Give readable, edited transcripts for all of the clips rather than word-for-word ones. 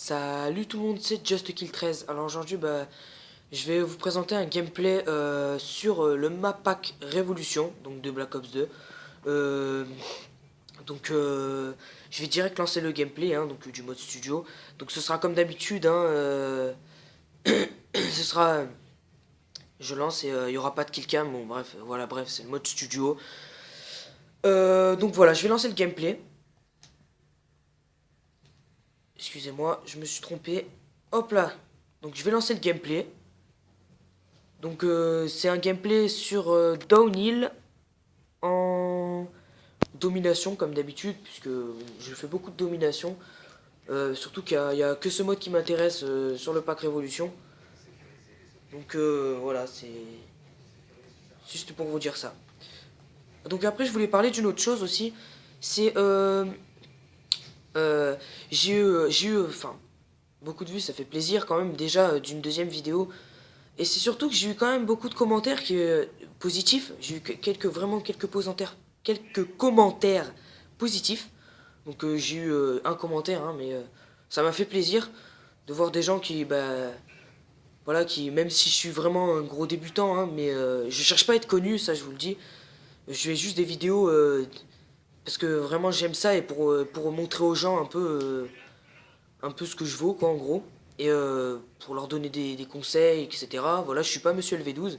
Salut tout le monde, c'est Just Kill 13. Alors aujourd'hui, je vais vous présenter un gameplay sur le map pack Révolution, donc de Black Ops 2. Euh, je vais direct lancer le gameplay, hein, donc du mode studio. Donc ce sera comme d'habitude, hein, ce sera, je lance et il y aura pas de killcam. Bon bref, voilà, bref, c'est le mode studio. Donc voilà, je vais lancer le gameplay. Excusez-moi, je me suis trompé. Hop là. Donc je vais lancer le gameplay. Donc c'est un gameplay sur Downhill en domination comme d'habitude, puisque je fais beaucoup de domination. Surtout qu'il y a que ce mode qui m'intéresse sur le pack Révolution. Donc voilà, c'est juste pour vous dire ça. Donc après je voulais parler d'une autre chose aussi. C'est enfin, beaucoup de vues, ça fait plaisir quand même déjà d'une deuxième vidéo. Et c'est surtout que j'ai eu quand même beaucoup de commentaires positifs. J'ai eu quelques commentaires positifs. Donc j'ai eu un commentaire, hein, mais ça m'a fait plaisir de voir des gens voilà, qui, même si je suis vraiment un gros débutant, hein, mais je cherche pas à être connu, ça je vous le dis. Je fais juste des vidéos parce que vraiment j'aime ça et pour montrer aux gens un peu ce que je vaux, quoi, en gros. Et pour leur donner des conseils, etc. Voilà, je suis pas Monsieur LV12.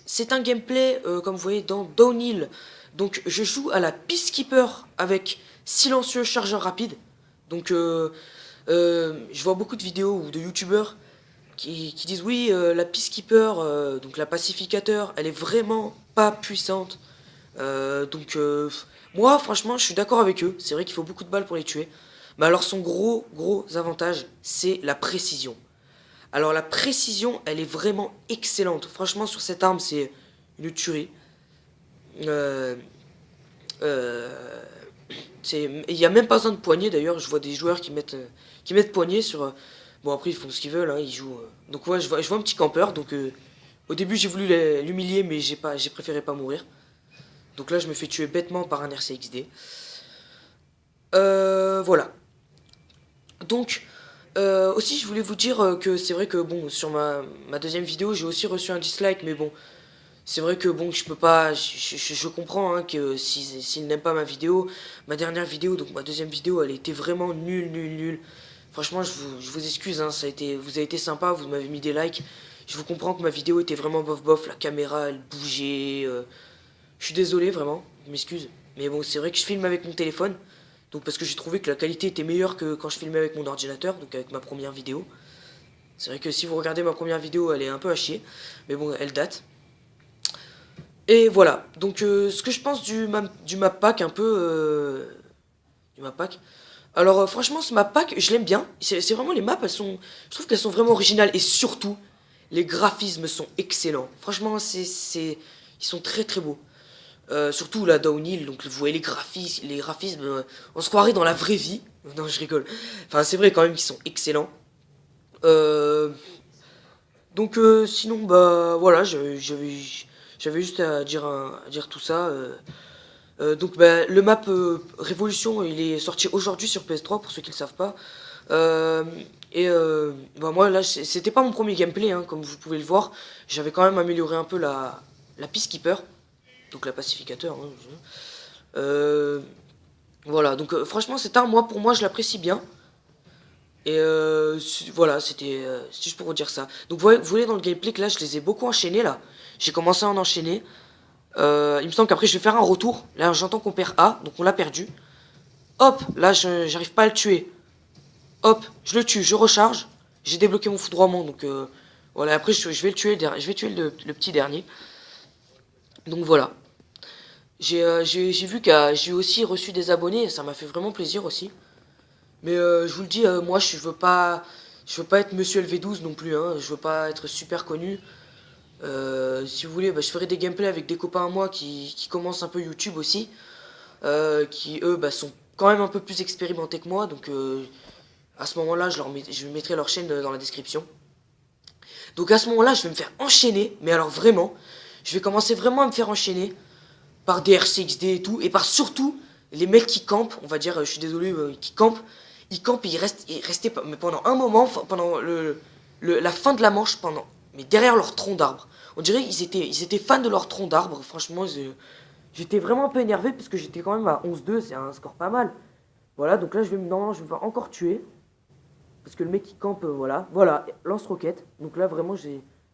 C'est un gameplay, comme vous voyez, dans Downhill. Donc, je joue à la Peacekeeper avec silencieux chargeur rapide. Donc, je vois beaucoup de vidéos ou de youtubeurs qui disent oui, la Peacekeeper, donc la pacificateur, elle est vraiment pas puissante. Donc moi franchement je suis d'accord avec eux, c'est vrai qu'il faut beaucoup de balles pour les tuer. Mais alors son gros avantage c'est la précision. Alors la précision elle est vraiment excellente. Franchement sur cette arme c'est une tuerie. Euh, euh, il n'y a même pas besoin de poignée d'ailleurs, je vois des joueurs qui mettent poignée sur... bon après ils font ce qu'ils veulent, hein, ils jouent... donc ouais je vois un petit campeur, donc au début j'ai voulu l'humilier mais j'ai préféré pas mourir. Donc là, je me fais tuer bêtement par un RCXD. Voilà. Donc, aussi, je voulais vous dire que c'est vrai que, bon, sur ma deuxième vidéo, j'ai aussi reçu un dislike, mais bon, c'est vrai que, bon, je peux pas... Je comprends hein, que s'ils n'aiment pas ma dernière vidéo, donc ma deuxième vidéo, elle était vraiment nulle. Franchement, je vous excuse, hein, vous avez été sympa, vous m'avez mis des likes. Je vous comprends que ma vidéo était vraiment bof, la caméra, elle bougeait... je suis désolé vraiment, je m'excuse. Mais bon, c'est vrai que je filme avec mon téléphone. Donc parce que j'ai trouvé que la qualité était meilleure que quand je filmais avec mon ordinateur, donc avec ma première vidéo. C'est vrai que si vous regardez ma première vidéo, elle est un peu à chier. Mais bon, elle date. Et voilà. Donc ce que je pense du map pack un peu... du map pack. Alors franchement, ce map pack, je l'aime bien. C'est vraiment les maps, je trouve qu'elles sont vraiment originales. Et surtout, les graphismes sont excellents. Franchement, ils sont très beaux. Surtout la Downhill, donc vous voyez les graphismes, on se croirait dans la vraie vie. Non, je rigole. Enfin, c'est vrai quand même qu'ils sont excellents. Euh, Sinon, voilà, j'avais juste à dire tout ça. Le map Révolution, il est sorti aujourd'hui sur PS3 pour ceux qui ne le savent pas. Euh, Moi là, c'était pas mon premier gameplay, hein, comme vous pouvez le voir. J'avais quand même amélioré un peu la Peacekeeper, donc la pacificateur. Hein, euh, voilà, donc franchement cette arme, pour moi je l'apprécie bien. Et voilà, c'est juste pour vous dire ça. Donc vous voyez dans le gameplay que là je les ai beaucoup enchaînés là. J'ai commencé à en enchaîner. Il me semble qu'après je vais faire un retour. Là j'entends qu'on perd A, donc on l'a perdu. Hop, là j'arrive pas à le tuer. Hop, je le tue, je recharge. J'ai débloqué mon foudroiement, donc voilà, après je vais le tuer, je vais tuer le petit dernier. Donc voilà. J'ai vu que j'ai aussi reçu des abonnés, et ça m'a fait vraiment plaisir aussi. Mais je vous le dis, moi je veux pas être Monsieur LV12 non plus, hein, je veux pas être super connu. Si vous voulez, je ferai des gameplays avec des copains à moi qui commencent un peu YouTube aussi, qui eux sont quand même un peu plus expérimentés que moi, donc à ce moment-là je mettrai leur chaîne dans la description. Donc à ce moment-là je vais me faire enchaîner, mais alors vraiment, je vais commencer vraiment à me faire enchaîner par des RCXD et tout, et par surtout les mecs qui campent, on va dire, je suis désolé, ils campent et ils restaient mais pendant un moment, pendant la fin de la manche, mais derrière leur tronc d'arbre. On dirait qu'ils étaient fans de leur tronc d'arbre. Franchement, j'étais vraiment un peu énervé parce que j'étais quand même à 11-2, c'est un score pas mal. Voilà, donc là, normalement, je vais me faire encore tuer. Parce que le mec qui campe, voilà. Voilà, lance-roquette. Donc là, vraiment, je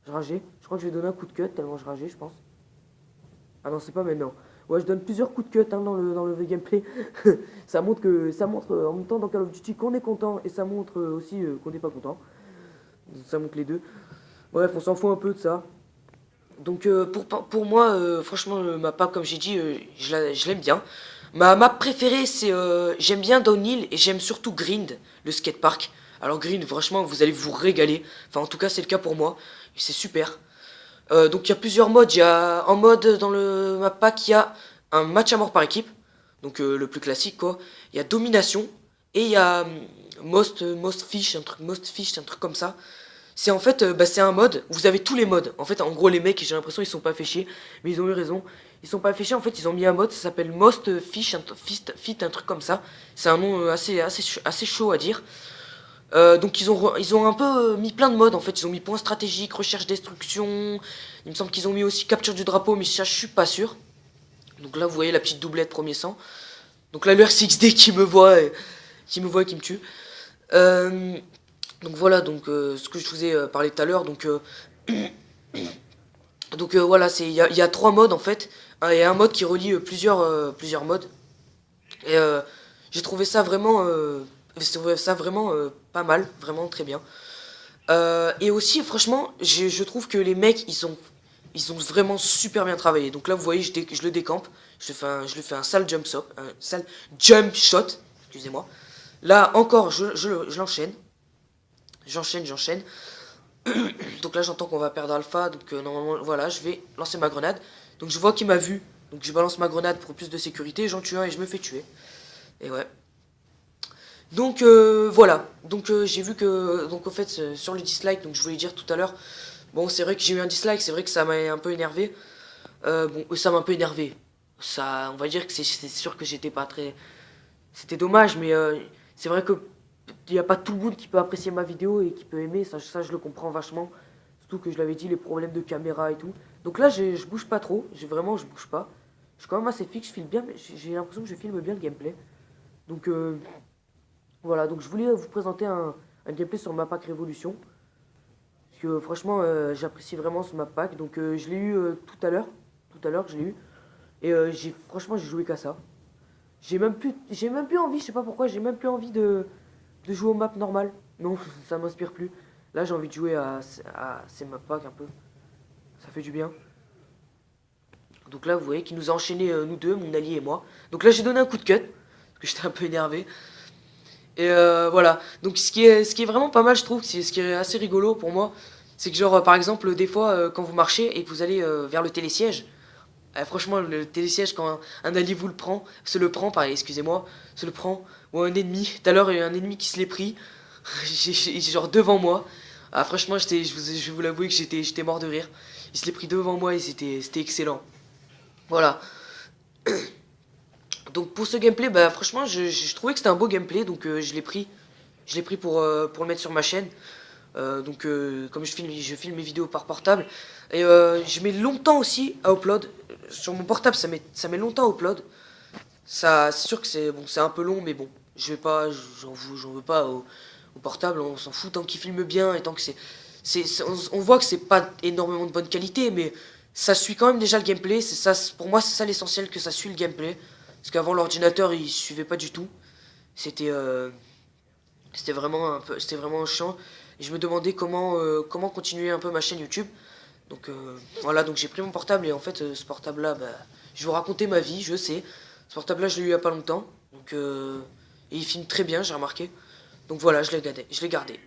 rageais. Je crois que je vais donner un coup de cut tellement je rageais, je pense. Ah non, c'est pas maintenant. Ouais, je donne plusieurs coups de cut dans le gameplay. Ça montre en même temps dans Call of Duty qu'on est content et ça montre aussi qu'on n'est pas content. Ça montre les deux. Bref, on s'en fout un peu de ça. Donc pour moi, franchement, ma map, comme j'ai dit, je l'aime bien. Ma map préférée, c'est j'aime bien Downhill et j'aime surtout Grind, le skatepark. Alors Grind, franchement, vous allez vous régaler. Enfin, en tout cas, c'est le cas pour moi. C'est super. Donc il y a plusieurs modes. Il y a en mode dans le map pack, il y a un match à mort par équipe. Donc le plus classique quoi. Il y a domination et il y a most fish, un truc comme ça. C'est en fait c'est un mode, vous avez tous les modes. En fait en gros les mecs, j'ai l'impression ils sont pas fait chier, mais ils ont eu raison. Ils sont pas fait chier, en fait ils ont mis un mode, ça s'appelle Most Fish, Fit, un truc comme ça. C'est un nom assez chaud à dire. Donc ils ont un peu mis plein de modes en fait. Ils ont mis point stratégique, recherche destruction. Il me semble qu'ils ont mis aussi capture du drapeau, mais ça je suis pas sûr. Donc là vous voyez la petite doublette premier sang. Donc là le R6D qui me voit et qui me tue. Donc voilà ce que je vous ai parlé tout à l'heure. Donc voilà, il y a trois modes en fait. Il y a un mode qui relie plusieurs modes. Et j'ai trouvé ça vraiment pas mal, vraiment très bien. Et aussi, franchement, je trouve que les mecs, ils ont vraiment super bien travaillé. Donc là, vous voyez, je le décampe. Je le fais un sale jump shot. Excusez-moi. Là, encore, je l'enchaîne. J'enchaîne. Donc là, j'entends qu'on va perdre Alpha. Donc normalement, voilà, je vais lancer ma grenade. Donc je vois qu'il m'a vu. Donc je balance ma grenade pour plus de sécurité. J'en tue un et je me fais tuer. Et ouais. Donc voilà, donc j'ai vu que, donc au fait sur le dislike, donc je voulais dire tout à l'heure, bon c'est vrai que j'ai eu un dislike, c'est vrai que ça m'a un peu énervé, ça m'a un peu énervé, ça, on va dire que c'est sûr que j'étais pas très, c'était dommage, mais c'est vrai que il n'y a pas tout le monde qui peut apprécier ma vidéo et qui peut aimer, ça je le comprends vachement, surtout que je l'avais dit, les problèmes de caméra et tout, donc là je bouge pas trop, je bouge pas, je suis quand même assez fixe, je filme bien, mais j'ai l'impression que je filme bien le gameplay, donc voilà, donc je voulais vous présenter un gameplay sur ma pack Révolution. Parce que franchement, j'apprécie vraiment ce map pack. Donc je l'ai eu tout à l'heure. Tout à l'heure, je l'ai eu. Et franchement, j'ai joué qu'à ça. J'ai même plus envie, je sais pas pourquoi, j'ai même plus envie de jouer aux maps normales. Non, ça m'inspire plus. Là, j'ai envie de jouer à ces map packs un peu. Ça fait du bien. Donc là, vous voyez qu'il nous a enchaîné, nous deux, mon allié et moi. Donc là, j'ai donné un coup de cut. Parce que j'étais un peu énervé. Et voilà, donc ce qui est vraiment pas mal je trouve, ce qui est assez rigolo pour moi, c'est que genre par exemple des fois quand vous marchez et que vous allez vers le télésiège, franchement le télésiège quand un allié vous se le prend, pareil excusez-moi, se le prend, ou un ennemi, tout à l'heure il y a un ennemi qui se l'est pris, genre devant moi, franchement je vais vous l'avouer que j'étais mort de rire, il se l'est pris devant moi et c'était excellent, voilà. Donc pour ce gameplay, bah franchement, je trouvais que c'était un beau gameplay, donc je l'ai pris. Je l'ai pris pour le mettre sur ma chaîne. Comme je filme mes vidéos par portable. Et je mets longtemps aussi à upload. Sur mon portable, ça met longtemps à upload. Ça, c'est sûr que c'est un peu long, mais bon, je vais pas, j'en veux pas au portable. On s'en fout tant qu'il filme bien et tant que on voit que c'est pas énormément de bonne qualité, mais ça suit quand même déjà le gameplay. C'est ça, pour moi, c'est ça l'essentiel, que ça suit le gameplay. Parce qu'avant l'ordinateur, il suivait pas du tout. C'était c'était vraiment chiant. Et je me demandais comment continuer un peu ma chaîne YouTube. Donc voilà, donc j'ai pris mon portable et en fait ce portable là, bah, je vais vous raconter ma vie, je sais. Ce portable là, je l'ai eu il y a pas longtemps. Donc et il filme très bien, j'ai remarqué. Donc voilà, je l'ai gardé.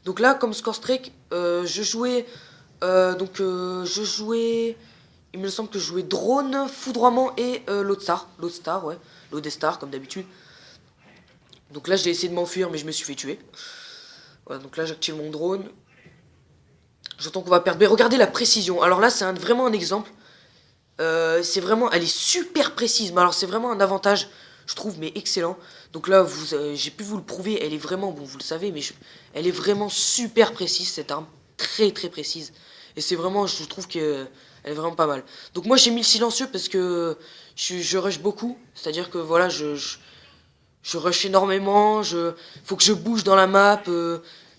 Donc là, comme score streak, je jouais, il me semble que je jouais drone, foudroiement et Loadstar, ouais, Loadstar comme d'habitude. Donc là, j'ai essayé de m'enfuir, mais je me suis fait tuer. Voilà, donc là, j'active mon drone. J'entends qu'on va perdre. Mais regardez la précision. Alors là, c'est vraiment un exemple. C'est vraiment, elle est super précise. Mais alors c'est vraiment un avantage, je trouve, mais excellent. Donc là, j'ai pu vous le prouver. Elle est vraiment, bon, vous le savez, mais elle est vraiment super précise cette arme, très très précise. Et c'est vraiment, je trouve que elle est vraiment pas mal. Donc moi j'ai mis le silencieux parce que je rush beaucoup. C'est-à-dire que voilà, je rush énormément. Faut que je bouge dans la map.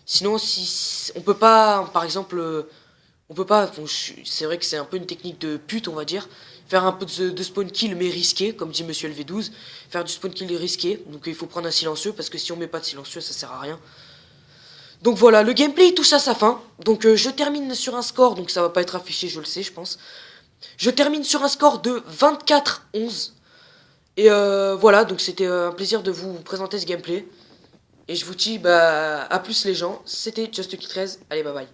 Sinon, si on peut pas, par exemple. On peut pas, bon, c'est vrai que c'est un peu une technique de pute, on va dire. Faire un peu de spawn kill, mais risqué, comme dit Monsieur LV12. Faire du spawn kill risqué, donc il faut prendre un silencieux, parce que si on met pas de silencieux, ça sert à rien. Donc voilà, le gameplay touche à sa fin. Donc je termine sur un score, donc ça va pas être affiché, je le sais, je pense. Je termine sur un score de 24-11. Et voilà, donc c'était un plaisir de vous présenter ce gameplay. Et je vous dis, bah, à plus les gens. C'était Just 13. Allez, bye bye.